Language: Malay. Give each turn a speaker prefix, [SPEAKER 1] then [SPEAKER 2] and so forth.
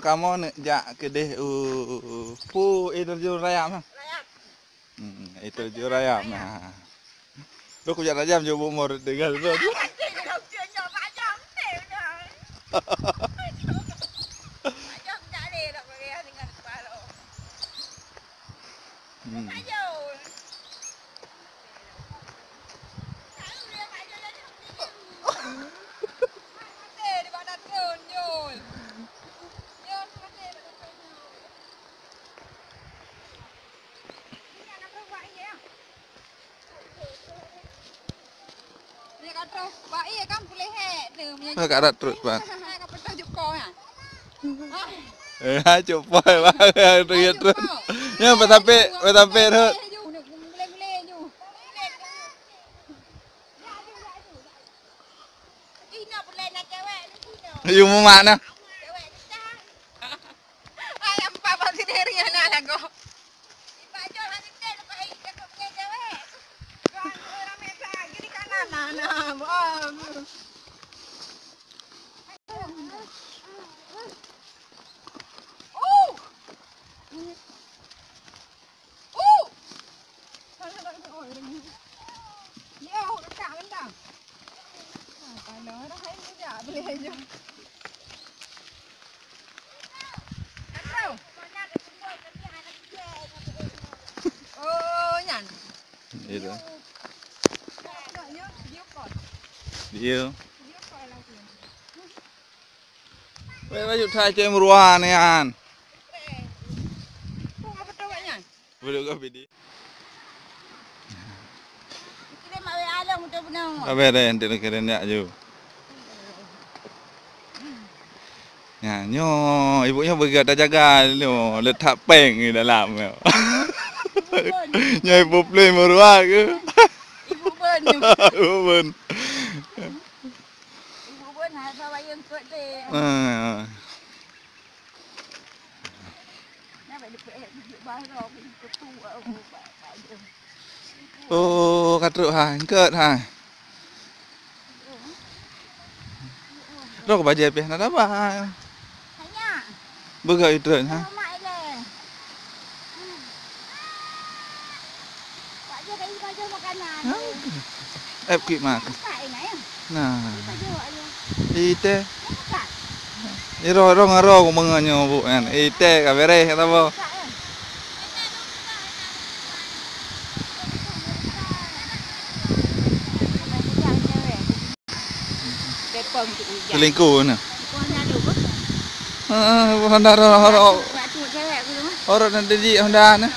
[SPEAKER 1] kamu nak jak kedih pu itu terjun rayap mah. Itu terjun rayap nah. Lu kujak rajam jo umur tinggal tu. Kat rat terus bang. Coba bang, riat terus. Ya betapa terus. You mau mana?
[SPEAKER 2] Ayam papa sendiri anak go. Ibajo nanti teh lu kai cakap ke cewek. Orang mesa gini kanan nah, bang.
[SPEAKER 1] Itu. Dia. Baju thay cem ruah ni an. Boleh ke video?
[SPEAKER 2] Kita mau alam untuk benar.
[SPEAKER 1] Apa ada yang keren ya ju. Ya, nyo, ibunya bergata jaga lo, letak peng di dalam. Nyo ibu play meruah ke?
[SPEAKER 2] Ibu ben.
[SPEAKER 1] Ibu ben.
[SPEAKER 2] Ibu ben ada bayang kuat deh.
[SPEAKER 1] Oh, katruk ha, ket ha. Rok baje pe, nak apa?
[SPEAKER 2] Hanya.
[SPEAKER 1] Begai itu ha. Kip mak. Nah. Ite. Iro ngaro ko menganyo bu kan. Ite ka bere kata bo. Selingkuh na. Honda ro. Orang nanti di Honda na.